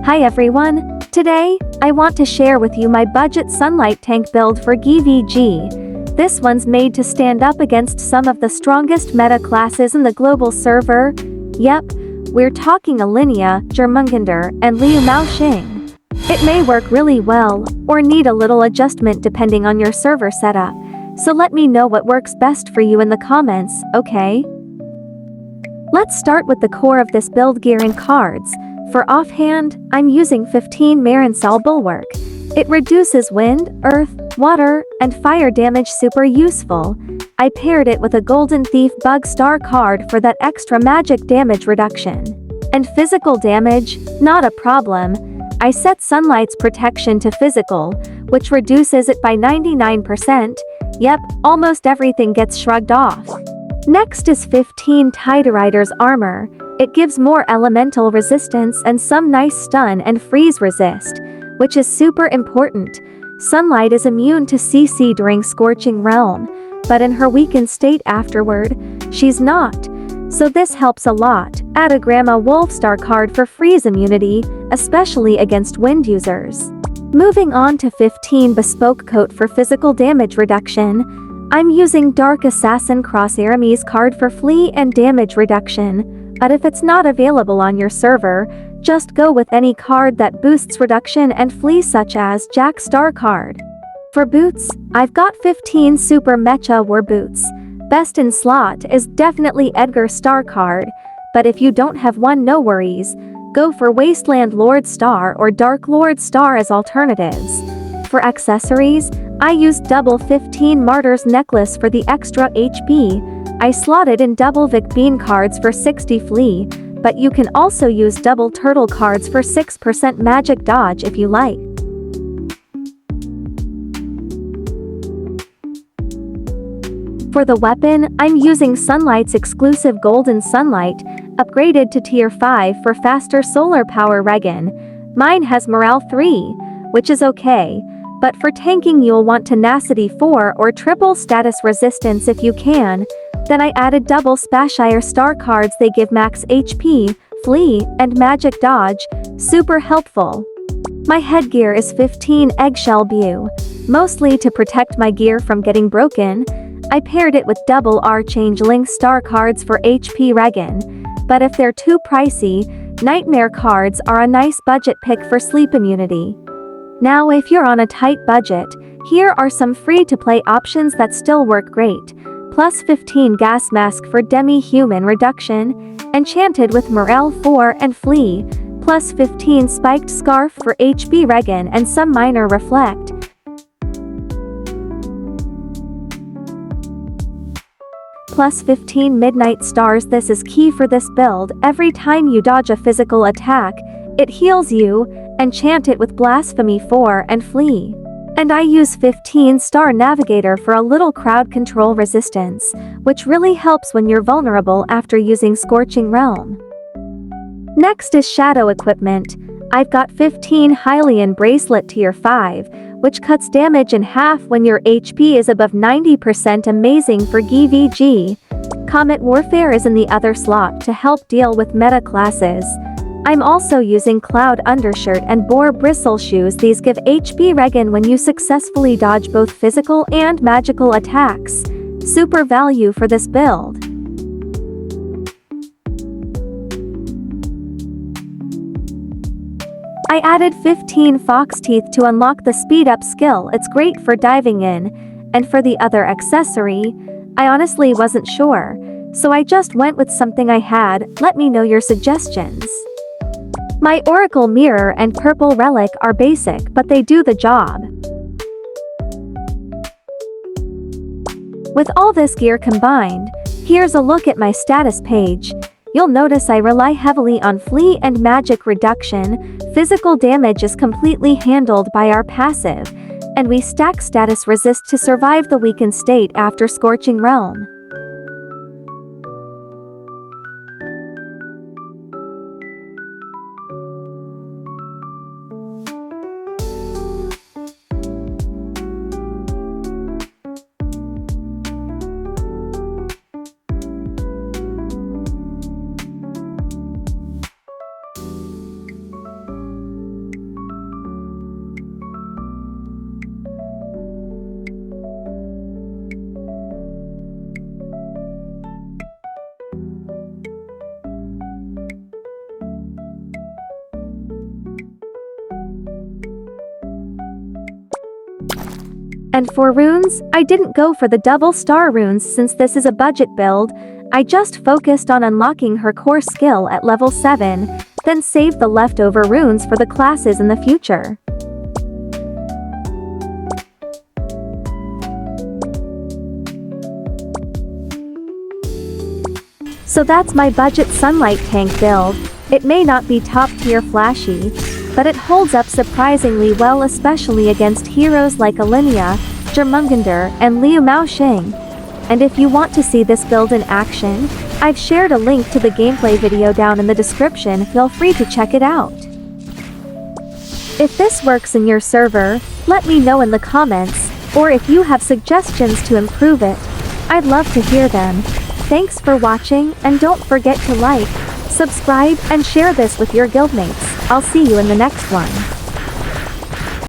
Hi everyone! Today, I want to share with you my budget sunlight tank build for GvG. This one's made to stand up against some of the strongest meta classes in the global server. Yep, we're talking Ellinia, Jörmungandr, and Liu Mao Xing. It may work really well, or need a little adjustment depending on your server setup. So let me know what works best for you in the comments, okay? Let's start with the core of this build gear and cards. For offhand, I'm using 15 Marinsal Bulwark. It reduces wind, earth, water, and fire damage, super useful. I paired it with a Golden Thief Bug Star card for that extra magic damage reduction. And physical damage, not a problem. I set Sunlight's protection to physical, which reduces it by 99%. Yep, almost everything gets shrugged off. Next is 15 Tiderider's armor. It gives more elemental resistance and some nice stun and freeze resist, which is super important. Sunlight is immune to CC during Scorching Realm, but in her weakened state afterward, she's not. So this helps a lot. Add a Grandma Wolfstar card for freeze immunity, especially against wind users. Moving on to 15 Bespoke Coat for physical damage reduction. I'm using Dark Assassin Crossaramis card for flee and damage reduction, but if it's not available on your server, just go with any card that boosts reduction and flee, such as Jack Star card. For boots, I've got 15 Super Mecha War boots. Best in slot is definitely Edgar Star card, but if you don't have one, no worries. Go for Wasteland Lord Star or Dark Lord Star as alternatives. For accessories, I used double 15 Martyr's necklace for the extra HP. I slotted in double Vic Bean cards for 60 flee, but you can also use double turtle cards for 6% magic dodge if you like. For the weapon, I'm using Sunlight's exclusive Golden Sunlight, upgraded to tier 5 for faster solar power regen. Mine has morale 3, which is okay, but for tanking you'll want tenacity 4 or triple status resistance if you can. Then I added double Spashire star cards. They give max HP, flee, and magic dodge, super helpful. My headgear is 15 Eggshell Bew, mostly to protect my gear from getting broken. I paired it with double Archangeling star cards for HP regen, but if they're too pricey, Nightmare cards are a nice budget pick for sleep immunity. Now if you're on a tight budget, here are some free-to-play options that still work great. Plus 15 Gas Mask for demi-human reduction, enchanted with morale 4 and flee, plus 15 Spiked Scarf for HP regen and some minor reflect. Plus 15 Midnight Stars. This is key for this build. Every time you dodge a physical attack, it heals you. Enchant it with Blasphemy 4 and flee. And I use 15 Star Navigator for a little crowd control resistance, which really helps when you're vulnerable after using Scorching Realm. Next is Shadow Equipment. I've got 15 Hylian Bracelet tier 5, which cuts damage in half when your HP is above 90%, amazing for GvG. Comet Warfare is in the other slot to help deal with meta classes. I'm also using Cloud Undershirt and Boar Bristle Shoes. These give HP regen when you successfully dodge both physical and magical attacks. Super value for this build. I added 15 Fox Teeth to unlock the Speed Up skill. It's great for diving in. And for the other accessory, I honestly wasn't sure, so I just went with something I had. Let me know your suggestions. My Oracle Mirror and Purple Relic are basic, but they do the job. With all this gear combined, here's a look at my status page. You'll notice I rely heavily on flee and magic reduction. Physical damage is completely handled by our passive, and we stack status resist to survive the weakened state after Scorching Realm. And for runes, I didn't go for the double star runes since this is a budget build. I just focused on unlocking her core skill at level 7, then saved the leftover runes for the classes in the future. So that's my budget sunlight tank build. It may not be top tier flashy, but it holds up surprisingly well, especially against heroes like Ellinia, Jörmungandr, and Liu Mao Xing. And if you want to see this build in action, I've shared a link to the gameplay video down in the description, feel free to check it out. If this works in your server, let me know in the comments, or if you have suggestions to improve it, I'd love to hear them. Thanks for watching, and don't forget to like, subscribe, and share this with your guildmates. I'll see you in the next one.